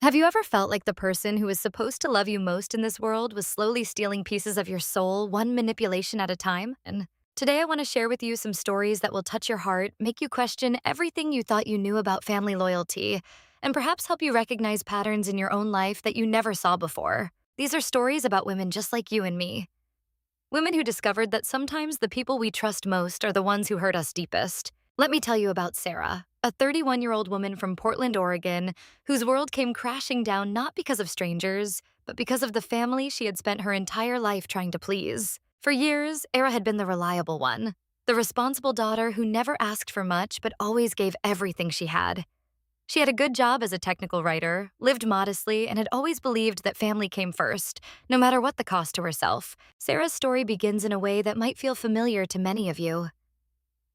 Have you ever felt like the person who is supposed to love you most in this world was slowly stealing pieces of your soul, one manipulation at a time? And today I want to share with you some stories that will touch your heart, make you question everything you thought you knew about family loyalty, and perhaps help you recognize patterns in your own life that you never saw before. These are stories about women just like you and me. Women who discovered that sometimes the people we trust most are the ones who hurt us deepest. Let me tell you about Sarah, a 31-year-old woman from Portland, Oregon, whose world came crashing down not because of strangers, but because of the family she had spent her entire life trying to please. For years, Sarah had been the reliable one, the responsible daughter who never asked for much but always gave everything she had. She had a good job as a technical writer, lived modestly, and had always believed that family came first, no matter what the cost to herself. Sarah's story begins in a way that might feel familiar to many of you.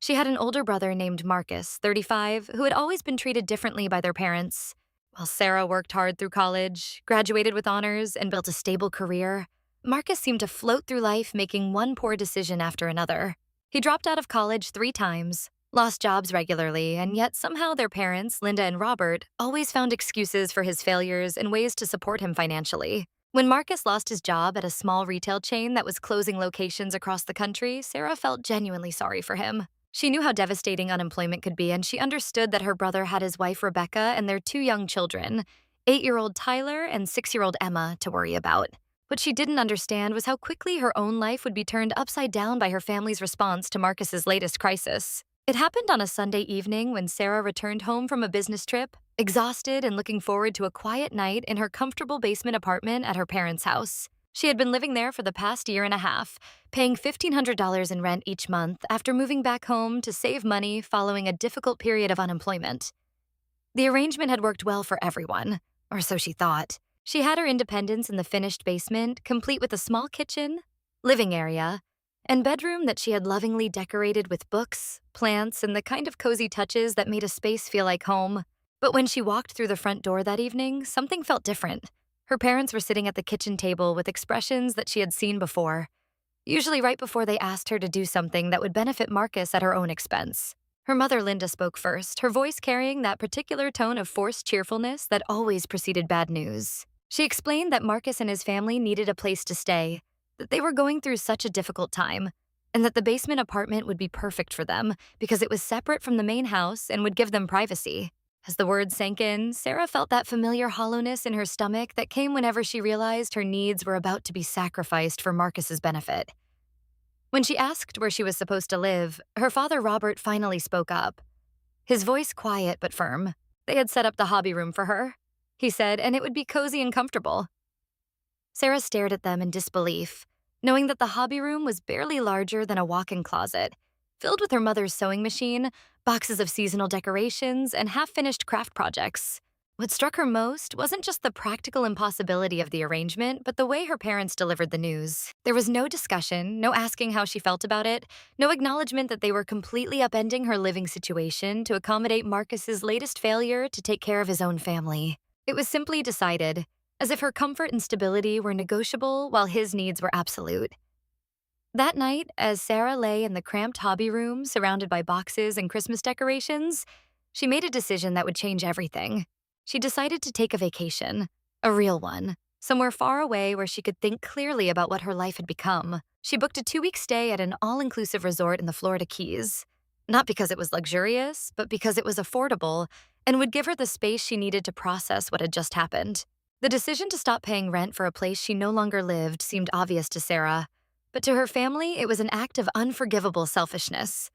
She had an older brother named Marcus, 35, who had always been treated differently by their parents. While Sarah worked hard through college, graduated with honors, and built a stable career, Marcus seemed to float through life making one poor decision after another. He dropped out of college 3 times, lost jobs regularly, and yet somehow their parents, Linda and Robert, always found excuses for his failures and ways to support him financially. When Marcus lost his job at a small retail chain that was closing locations across the country, Sarah felt genuinely sorry for him. She knew how devastating unemployment could be, and she understood that her brother had his wife Rebecca and their 2 young children, 8-year-old Tyler and 6-year-old Emma, to worry about. What she didn't understand was how quickly her own life would be turned upside down by her family's response to Marcus's latest crisis. It happened on a Sunday evening when Sarah returned home from a business trip, exhausted and looking forward to a quiet night in her comfortable basement apartment at her parents' house. She had been living there for the past year and a half, paying $1,500 in rent each month after moving back home to save money following a difficult period of unemployment. The arrangement had worked well for everyone, or so she thought. She had her independence in the finished basement, complete with a small kitchen, living area, and bedroom that she had lovingly decorated with books, plants, and the kind of cozy touches that made a space feel like home. But when she walked through the front door that evening, something felt different. Her parents were sitting at the kitchen table with expressions that she had seen before, usually right before they asked her to do something that would benefit Marcus at her own expense. Her mother, Linda, spoke first, her voice carrying that particular tone of forced cheerfulness that always preceded bad news. She explained that Marcus and his family needed a place to stay, that they were going through such a difficult time, and that the basement apartment would be perfect for them because it was separate from the main house and would give them privacy. As the words sank in, Sarah felt that familiar hollowness in her stomach that came whenever she realized her needs were about to be sacrificed for Marcus's benefit. When she asked where she was supposed to live, her father Robert finally spoke up. His voice quiet but firm. They had set up the hobby room for her, he said, and it would be cozy and comfortable. Sarah stared at them in disbelief, knowing that the hobby room was barely larger than a walk-in closet, filled with her mother's sewing machine, boxes of seasonal decorations, and half-finished craft projects. What struck her most wasn't just the practical impossibility of the arrangement, but the way her parents delivered the news. There was no discussion, no asking how she felt about it, no acknowledgement that they were completely upending her living situation to accommodate Marcus's latest failure to take care of his own family. It was simply decided, as if her comfort and stability were negotiable while his needs were absolute. That night, as Sarah lay in the cramped hobby room surrounded by boxes and Christmas decorations, she made a decision that would change everything. She decided to take a vacation, a real one, somewhere far away where she could think clearly about what her life had become. She booked a 2-week stay at an all-inclusive resort in the Florida Keys, not because it was luxurious, but because it was affordable and would give her the space she needed to process what had just happened. The decision to stop paying rent for a place she no longer lived seemed obvious to Sarah, but to her family, it was an act of unforgivable selfishness.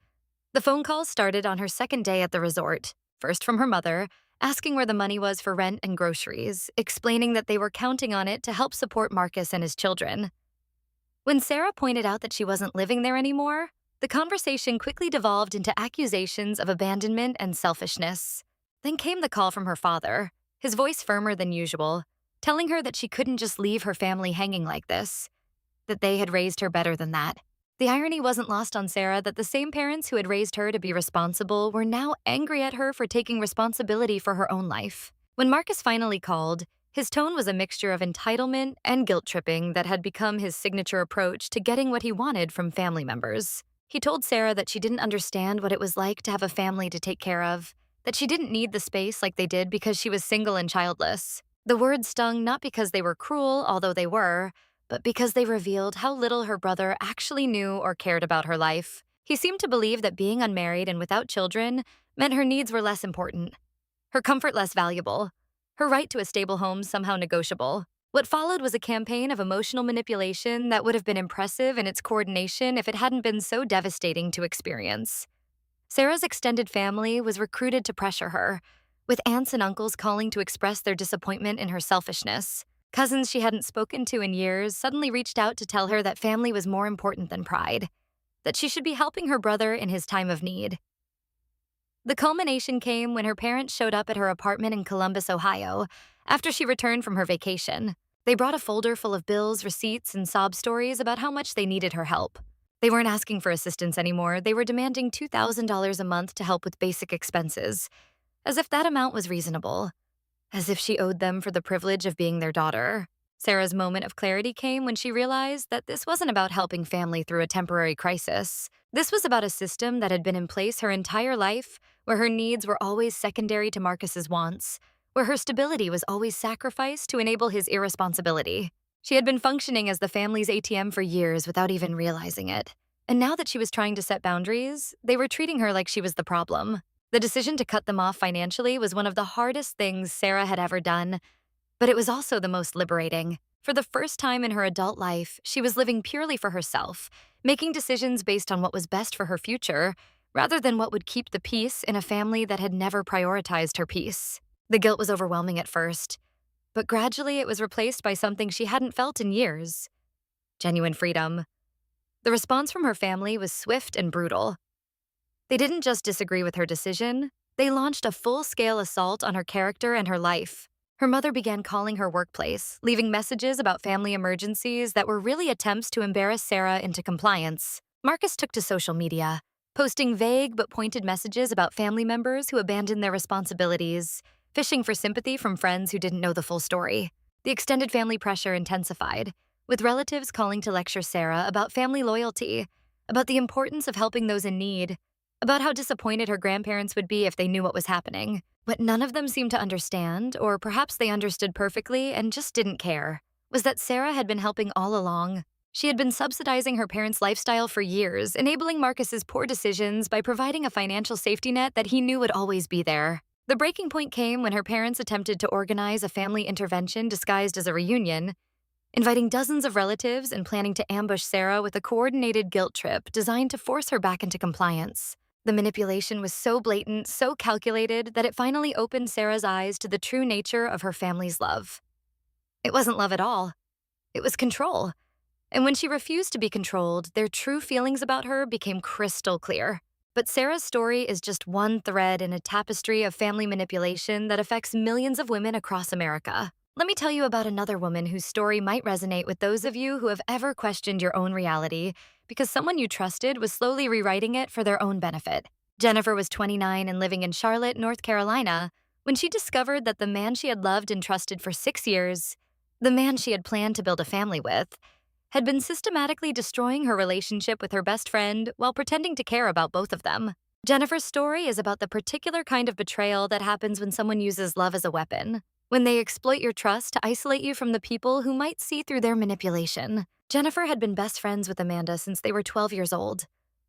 The phone calls started on her second day at the resort, first from her mother, asking where the money was for rent and groceries, explaining that they were counting on it to help support Marcus and his children. When Sarah pointed out that she wasn't living there anymore, the conversation quickly devolved into accusations of abandonment and selfishness. Then came the call from her father, his voice firmer than usual, telling her that she couldn't just leave her family hanging like this, that they had raised her better than that. The irony wasn't lost on Sarah that the same parents who had raised her to be responsible were now angry at her for taking responsibility for her own life. When Marcus finally called, his tone was a mixture of entitlement and guilt-tripping that had become his signature approach to getting what he wanted from family members. He told Sarah that she didn't understand what it was like to have a family to take care of, that she didn't need the space like they did because she was single and childless. The words stung not because they were cruel, although they were, but because they revealed how little her brother actually knew or cared about her life. He seemed to believe that being unmarried and without children meant her needs were less important, her comfort less valuable, her right to a stable home somehow negotiable. What followed was a campaign of emotional manipulation that would have been impressive in its coordination if it hadn't been so devastating to experience. Sarah's extended family was recruited to pressure her, with aunts and uncles calling to express their disappointment in her selfishness. Cousins she hadn't spoken to in years suddenly reached out to tell her that family was more important than pride, that she should be helping her brother in his time of need. The culmination came when her parents showed up at her apartment in Columbus, Ohio, after she returned from her vacation. They brought a folder full of bills, receipts, and sob stories about how much they needed her help. They weren't asking for assistance anymore, they were demanding $2,000 a month to help with basic expenses, as if that amount was reasonable, as if she owed them for the privilege of being their daughter. Sarah's moment of clarity came when she realized that this wasn't about helping family through a temporary crisis. This was about a system that had been in place her entire life, where her needs were always secondary to Marcus's wants, where her stability was always sacrificed to enable his irresponsibility. She had been functioning as the family's ATM for years without even realizing it. And now that she was trying to set boundaries, they were treating her like she was the problem. The decision to cut them off financially was one of the hardest things Sarah had ever done, but it was also the most liberating. For the first time in her adult life, she was living purely for herself, making decisions based on what was best for her future, rather than what would keep the peace in a family that had never prioritized her peace. The guilt was overwhelming at first, but gradually it was replaced by something she hadn't felt in years: genuine freedom. The response from her family was swift and brutal. They didn't just disagree with her decision, they launched a full-scale assault on her character and her life. Her mother began calling her workplace, leaving messages about family emergencies that were really attempts to embarrass Sarah into compliance. Marcus took to social media, posting vague but pointed messages about family members who abandoned their responsibilities, fishing for sympathy from friends who didn't know the full story. The extended family pressure intensified, with relatives calling to lecture Sarah about family loyalty, about the importance of helping those in need, about how disappointed her grandparents would be if they knew what was happening. What none of them seemed to understand, or perhaps they understood perfectly and just didn't care, was that Sarah had been helping all along. She had been subsidizing her parents' lifestyle for years, enabling Marcus's poor decisions by providing a financial safety net that he knew would always be there. The breaking point came when her parents attempted to organize a family intervention disguised as a reunion, inviting dozens of relatives and planning to ambush Sarah with a coordinated guilt trip designed to force her back into compliance. The manipulation was so blatant, so calculated, that it finally opened Sarah's eyes to the true nature of her family's love. It wasn't love at all. It was control. And when she refused to be controlled, their true feelings about her became crystal clear. But Sarah's story is just one thread in a tapestry of family manipulation that affects millions of women across America. Let me tell you about another woman whose story might resonate with those of you who have ever questioned your own reality because someone you trusted was slowly rewriting it for their own benefit. Jennifer was 29 and living in Charlotte, North Carolina, when she discovered that the man she had loved and trusted for 6 years, the man she had planned to build a family with, had been systematically destroying her relationship with her best friend while pretending to care about both of them. Jennifer's story is about the particular kind of betrayal that happens when someone uses love as a weapon, when they exploit your trust to isolate you from the people who might see through their manipulation. Jennifer had been best friends with Amanda since they were 12 years old.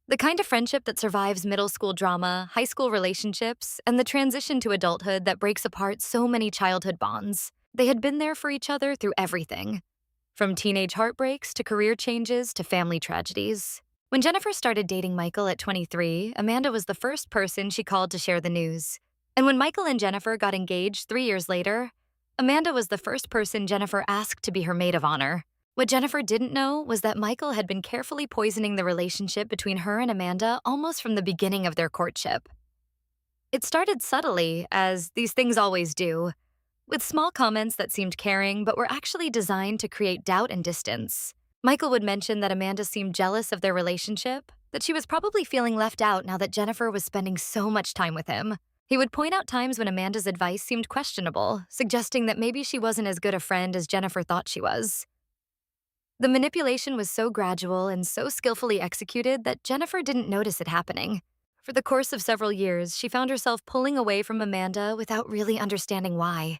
The kind of friendship that survives middle school drama, high school relationships, and the transition to adulthood that breaks apart so many childhood bonds. They had been there for each other through everything, from teenage heartbreaks to career changes to family tragedies. When Jennifer started dating Michael at 23, Amanda was the first person she called to share the news. And when Michael and Jennifer got engaged 3 years later, Amanda was the first person Jennifer asked to be her maid of honor. What Jennifer didn't know was that Michael had been carefully poisoning the relationship between her and Amanda almost from the beginning of their courtship. It started subtly, as these things always do, with small comments that seemed caring but were actually designed to create doubt and distance. Michael would mention that Amanda seemed jealous of their relationship, that she was probably feeling left out now that Jennifer was spending so much time with him. He would point out times when Amanda's advice seemed questionable, suggesting that maybe she wasn't as good a friend as Jennifer thought she was. The manipulation was so gradual and so skillfully executed that Jennifer didn't notice it happening. For the course of several years, she found herself pulling away from Amanda without really understanding why.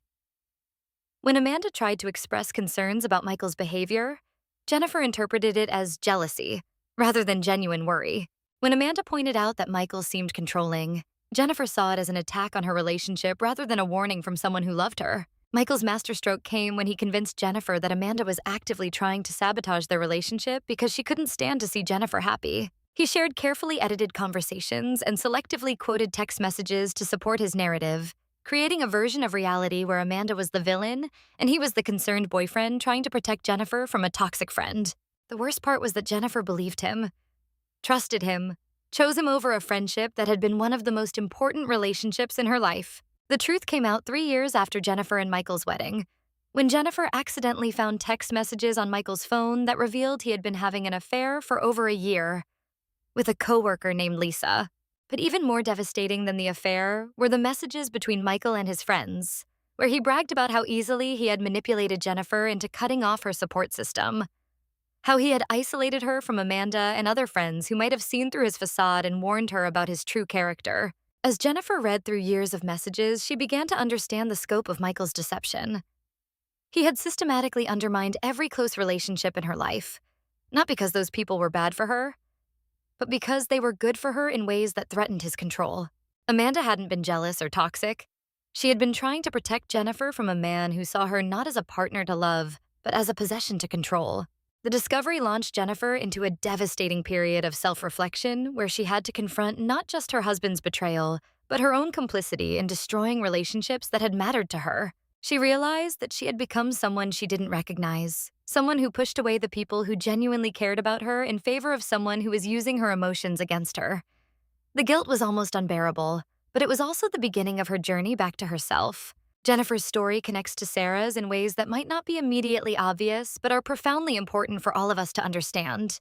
When Amanda tried to express concerns about Michael's behavior, Jennifer interpreted it as jealousy rather than genuine worry. When Amanda pointed out that Michael seemed controlling, Jennifer saw it as an attack on her relationship rather than a warning from someone who loved her. Michael's masterstroke came when he convinced Jennifer that Amanda was actively trying to sabotage their relationship because she couldn't stand to see Jennifer happy. He shared carefully edited conversations and selectively quoted text messages to support his narrative, creating a version of reality where Amanda was the villain and he was the concerned boyfriend trying to protect Jennifer from a toxic friend. The worst part was that Jennifer believed him, trusted him, chose him over a friendship that had been one of the most important relationships in her life. The truth came out 3 years after Jennifer and Michael's wedding, when Jennifer accidentally found text messages on Michael's phone that revealed he had been having an affair for over a year with a coworker named Lisa. But even more devastating than the affair were the messages between Michael and his friends, where he bragged about how easily he had manipulated Jennifer into cutting off her support system, how he had isolated her from Amanda and other friends who might have seen through his facade and warned her about his true character. As Jennifer read through years of messages, she began to understand the scope of Michael's deception. He had systematically undermined every close relationship in her life, not because those people were bad for her, but because they were good for her in ways that threatened his control. Amanda hadn't been jealous or toxic. She had been trying to protect Jennifer from a man who saw her not as a partner to love, but as a possession to control. The discovery launched Jennifer into a devastating period of self-reflection where she had to confront not just her husband's betrayal, but her own complicity in destroying relationships that had mattered to her. She realized that she had become someone she didn't recognize, someone who pushed away the people who genuinely cared about her in favor of someone who was using her emotions against her. The guilt was almost unbearable, but it was also the beginning of her journey back to herself. Jennifer's story connects to Sarah's in ways that might not be immediately obvious, but are profoundly important for all of us to understand.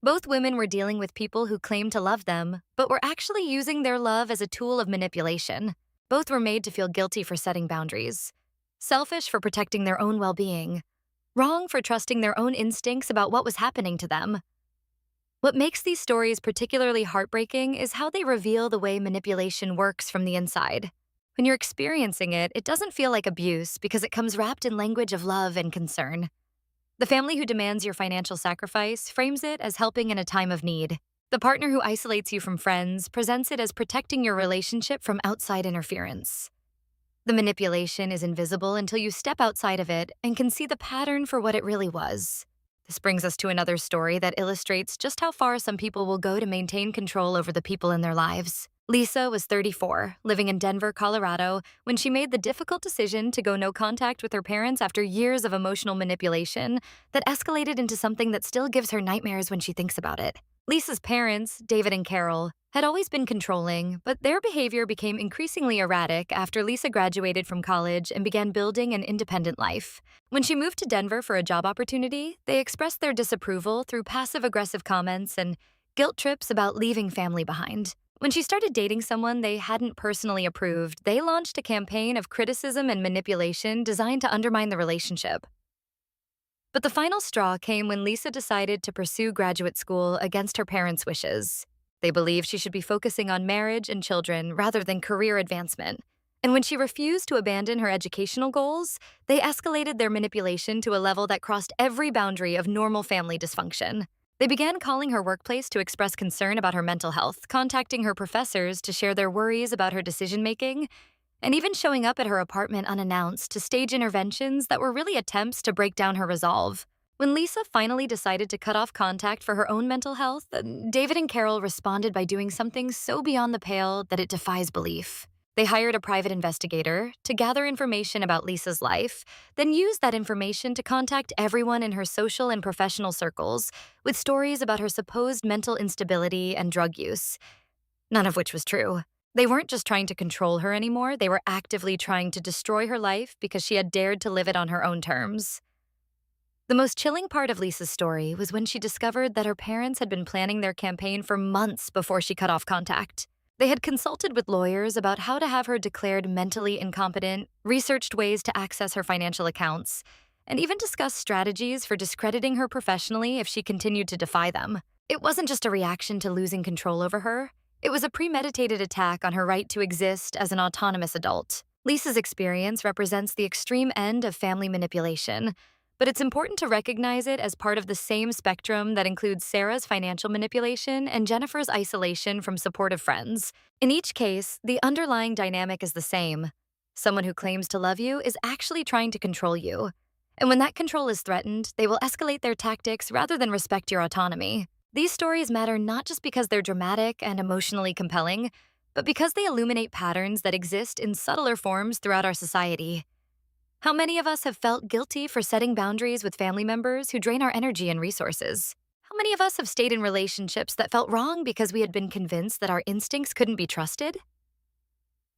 Both women were dealing with people who claimed to love them, but were actually using their love as a tool of manipulation. Both were made to feel guilty for setting boundaries, selfish for protecting their own well-being, wrong for trusting their own instincts about what was happening to them. What makes these stories particularly heartbreaking is how they reveal the way manipulation works from the inside. When you're experiencing it, it doesn't feel like abuse because it comes wrapped in language of love and concern. The family who demands your financial sacrifice frames it as helping in a time of need. The partner who isolates you from friends presents it as protecting your relationship from outside interference. The manipulation is invisible until you step outside of it and can see the pattern for what it really was. This brings us to another story that illustrates just how far some people will go to maintain control over the people in their lives. Lisa was 34, living in Denver, Colorado, when she made the difficult decision to go no contact with her parents after years of emotional manipulation that escalated into something that still gives her nightmares when she thinks about it. Lisa's parents, David and Carol, had always been controlling, but their behavior became increasingly erratic after Lisa graduated from college and began building an independent life. When she moved to Denver for a job opportunity, they expressed their disapproval through passive-aggressive comments and guilt trips about leaving family behind. When she started dating someone they hadn't personally approved, they launched a campaign of criticism and manipulation designed to undermine the relationship. But the final straw came when Lisa decided to pursue graduate school against her parents' wishes. They believed she should be focusing on marriage and children rather than career advancement. And when she refused to abandon her educational goals, they escalated their manipulation to a level that crossed every boundary of normal family dysfunction. They began calling her workplace to express concern about her mental health, contacting her professors to share their worries about her decision-making, and even showing up at her apartment unannounced to stage interventions that were really attempts to break down her resolve. When Lisa finally decided to cut off contact for her own mental health, David and Carol responded by doing something so beyond the pale that it defies belief. They hired a private investigator to gather information about Lisa's life, then used that information to contact everyone in her social and professional circles with stories about her supposed mental instability and drug use, none of which was true. They weren't just trying to control her anymore, they were actively trying to destroy her life because she had dared to live it on her own terms. The most chilling part of Lisa's story was when she discovered that her parents had been planning their campaign for months before she cut off contact. They had consulted with lawyers about how to have her declared mentally incompetent, researched ways to access her financial accounts, and even discussed strategies for discrediting her professionally if she continued to defy them. It wasn't just a reaction to losing control over her. It was a premeditated attack on her right to exist as an autonomous adult. Lisa's experience represents the extreme end of family manipulation, but it's important to recognize it as part of the same spectrum that includes Sarah's financial manipulation and Jennifer's isolation from supportive friends. In each case, the underlying dynamic is the same. Someone who claims to love you is actually trying to control you. And when that control is threatened, they will escalate their tactics rather than respect your autonomy. These stories matter not just because they're dramatic and emotionally compelling, but because they illuminate patterns that exist in subtler forms throughout our society. How many of us have felt guilty for setting boundaries with family members who drain our energy and resources? How many of us have stayed in relationships that felt wrong because we had been convinced that our instincts couldn't be trusted?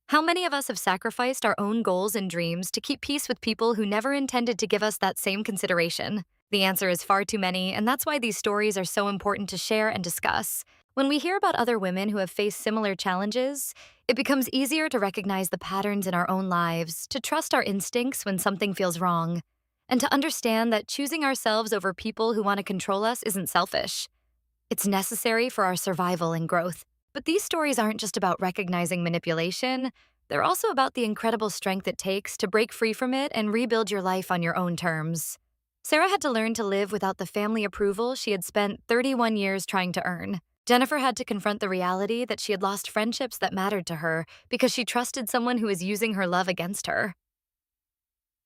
How many of us have sacrificed our own goals and dreams to keep peace with people who never intended to give us that same consideration? The answer is far too many, and that's why these stories are so important to share and discuss. When we hear about other women who have faced similar challenges, it becomes easier to recognize the patterns in our own lives, to trust our instincts when something feels wrong, and to understand that choosing ourselves over people who want to control us isn't selfish. It's necessary for our survival and growth. But these stories aren't just about recognizing manipulation, they're also about the incredible strength it takes to break free from it and rebuild your life on your own terms. Sarah had to learn to live without the family approval she had spent 31 years trying to earn. Jennifer had to confront the reality that she had lost friendships that mattered to her because she trusted someone who was using her love against her.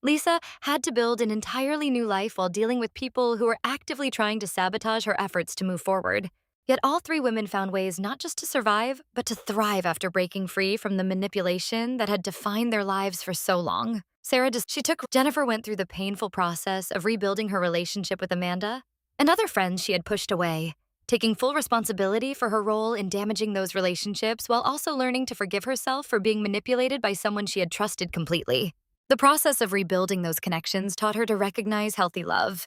Lisa had to build an entirely new life while dealing with people who were actively trying to sabotage her efforts to move forward. Yet all three women found ways not just to survive, but to thrive after breaking free from the manipulation that had defined their lives for so long. Jennifer went through the painful process of rebuilding her relationship with Amanda and other friends she had pushed away, taking full responsibility for her role in damaging those relationships while also learning to forgive herself for being manipulated by someone she had trusted completely. The process of rebuilding those connections taught her to recognize healthy love,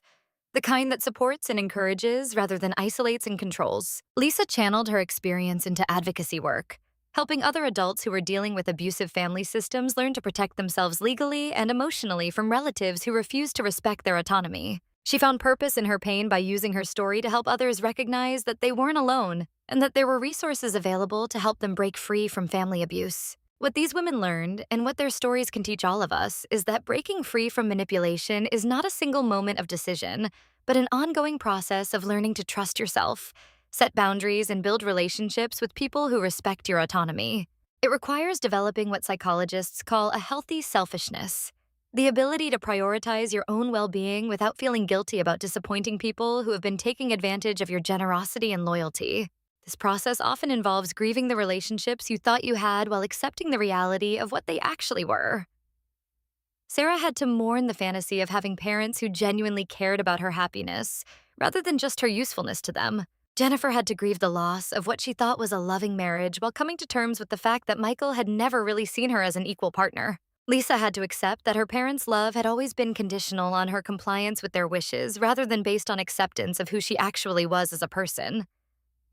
the kind that supports and encourages rather than isolates and controls. Lisa channeled her experience into advocacy work, helping other adults who were dealing with abusive family systems learn to protect themselves legally and emotionally from relatives who refused to respect their autonomy. She found purpose in her pain by using her story to help others recognize that they weren't alone and that there were resources available to help them break free from family abuse. What these women learned, and what their stories can teach all of us, is that breaking free from manipulation is not a single moment of decision, but an ongoing process of learning to trust yourself, set boundaries, and build relationships with people who respect your autonomy. It requires developing what psychologists call a healthy selfishness, the ability to prioritize your own well-being without feeling guilty about disappointing people who have been taking advantage of your generosity and loyalty. This process often involves grieving the relationships you thought you had while accepting the reality of what they actually were. Sarah had to mourn the fantasy of having parents who genuinely cared about her happiness, rather than just her usefulness to them. Jennifer had to grieve the loss of what she thought was a loving marriage while coming to terms with the fact that Michael had never really seen her as an equal partner. Lisa had to accept that her parents' love had always been conditional on her compliance with their wishes rather than based on acceptance of who she actually was as a person.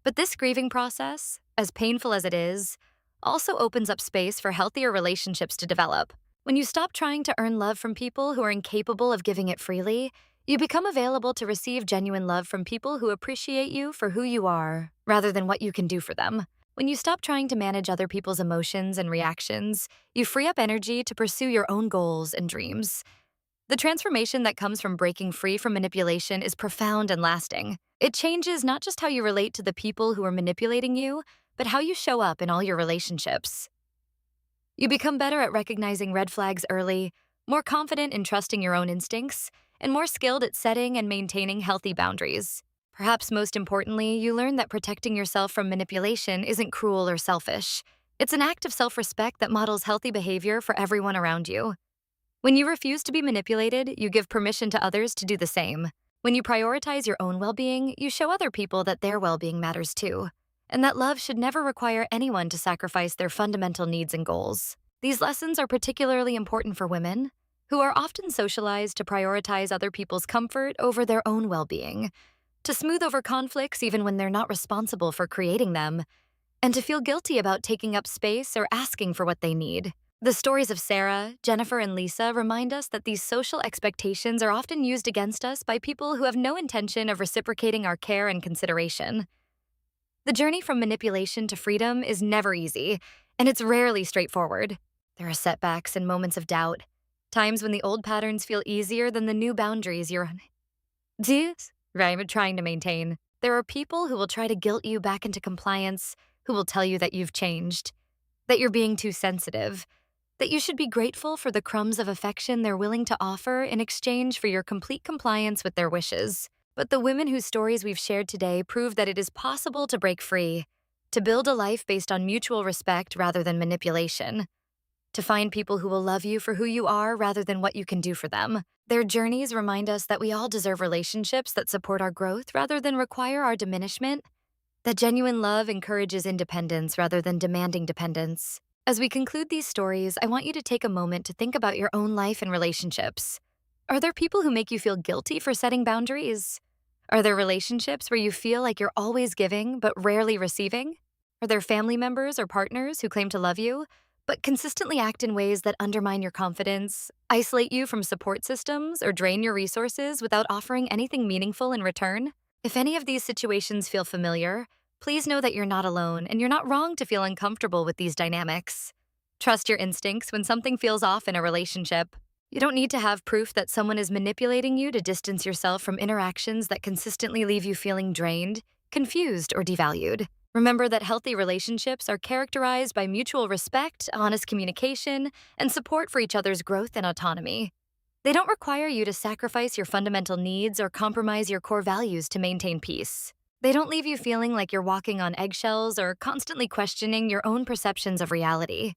But this grieving process, as painful as it is, also opens up space for healthier relationships to develop. When you stop trying to earn love from people who are incapable of giving it freely, you become available to receive genuine love from people who appreciate you for who you are, rather than what you can do for them. When you stop trying to manage other people's emotions and reactions, you free up energy to pursue your own goals and dreams. The transformation that comes from breaking free from manipulation is profound and lasting. It changes not just how you relate to the people who are manipulating you, but how you show up in all your relationships. You become better at recognizing red flags early, more confident in trusting your own instincts, and more skilled at setting and maintaining healthy boundaries. Perhaps most importantly, you learn that protecting yourself from manipulation isn't cruel or selfish. It's an act of self-respect that models healthy behavior for everyone around you. When you refuse to be manipulated, you give permission to others to do the same. When you prioritize your own well-being, you show other people that their well-being matters too, and that love should never require anyone to sacrifice their fundamental needs and goals. These lessons are particularly important for women, who are often socialized to prioritize other people's comfort over their own well-being, to smooth over conflicts even when they're not responsible for creating them, and to feel guilty about taking up space or asking for what they need. The stories of Sarah, Jennifer, and Lisa remind us that these social expectations are often used against us by people who have no intention of reciprocating our care and consideration. The journey from manipulation to freedom is never easy, and it's rarely straightforward. There are setbacks and moments of doubt, times when the old patterns feel easier than the new boundaries you're right, trying to maintain. There are people who will try to guilt you back into compliance, who will tell you that you've changed, that you're being too sensitive, that you should be grateful for the crumbs of affection they're willing to offer in exchange for your complete compliance with their wishes. But the women whose stories we've shared today prove that it is possible to break free, to build a life based on mutual respect rather than manipulation, to find people who will love you for who you are rather than what you can do for them. Their journeys remind us that we all deserve relationships that support our growth rather than require our diminishment, that genuine love encourages independence rather than demanding dependence. As we conclude these stories, I want you to take a moment to think about your own life and relationships. Are there people who make you feel guilty for setting boundaries? Are there relationships where you feel like you're always giving but rarely receiving? Are there family members or partners who claim to love you, but consistently act in ways that undermine your confidence, isolate you from support systems, or drain your resources without offering anything meaningful in return? If any of these situations feel familiar, please know that you're not alone and you're not wrong to feel uncomfortable with these dynamics. Trust your instincts when something feels off in a relationship. You don't need to have proof that someone is manipulating you to distance yourself from interactions that consistently leave you feeling drained, confused, or devalued. Remember that healthy relationships are characterized by mutual respect, honest communication, and support for each other's growth and autonomy. They don't require you to sacrifice your fundamental needs or compromise your core values to maintain peace. They don't leave you feeling like you're walking on eggshells or constantly questioning your own perceptions of reality.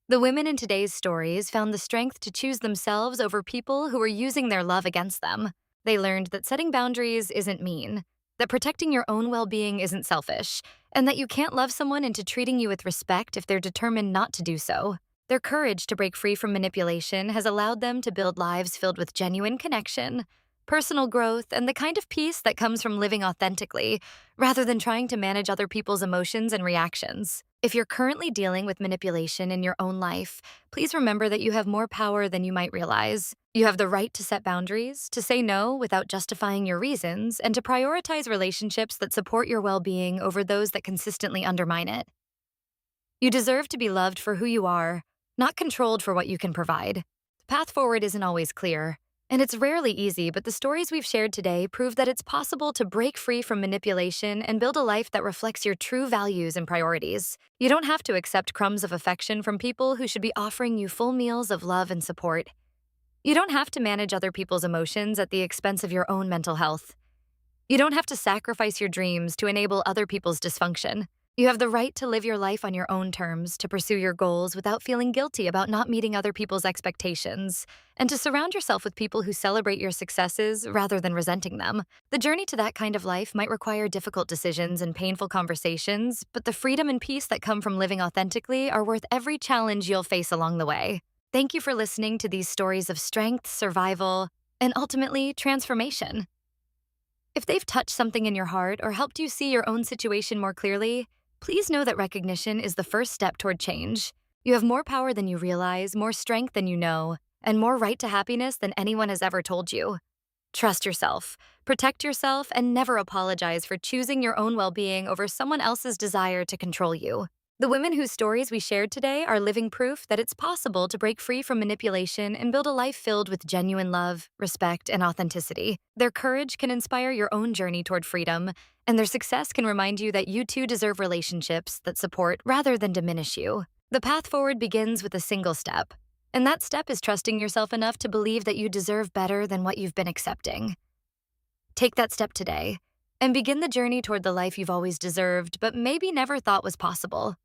The women in today's stories found the strength to choose themselves over people who were using their love against them. They learned that setting boundaries isn't mean, that protecting your own well-being isn't selfish, and that you can't love someone into treating you with respect if they're determined not to do so. Their courage to break free from manipulation has allowed them to build lives filled with genuine connection, personal growth, and the kind of peace that comes from living authentically, rather than trying to manage other people's emotions and reactions. If you're currently dealing with manipulation in your own life, please remember that you have more power than you might realize. You have the right to set boundaries, to say no without justifying your reasons, and to prioritize relationships that support your well-being over those that consistently undermine it. You deserve to be loved for who you are, not controlled for what you can provide. The path forward isn't always clear, and it's rarely easy, but the stories we've shared today prove that it's possible to break free from manipulation and build a life that reflects your true values and priorities. You don't have to accept crumbs of affection from people who should be offering you full meals of love and support. You don't have to manage other people's emotions at the expense of your own mental health. You don't have to sacrifice your dreams to enable other people's dysfunction. You have the right to live your life on your own terms, to pursue your goals without feeling guilty about not meeting other people's expectations, and to surround yourself with people who celebrate your successes rather than resenting them. The journey to that kind of life might require difficult decisions and painful conversations, but the freedom and peace that come from living authentically are worth every challenge you'll face along the way. Thank you for listening to these stories of strength, survival, and ultimately transformation. If they've touched something in your heart or helped you see your own situation more clearly, please know that recognition is the first step toward change. You have more power than you realize, more strength than you know, and more right to happiness than anyone has ever told you. Trust yourself, protect yourself, and never apologize for choosing your own well-being over someone else's desire to control you. The women whose stories we shared today are living proof that it's possible to break free from manipulation and build a life filled with genuine love, respect, and authenticity. Their courage can inspire your own journey toward freedom, and their success can remind you that you too deserve relationships that support rather than diminish you. The path forward begins with a single step, and that step is trusting yourself enough to believe that you deserve better than what you've been accepting. Take that step today, and begin the journey toward the life you've always deserved but maybe never thought was possible.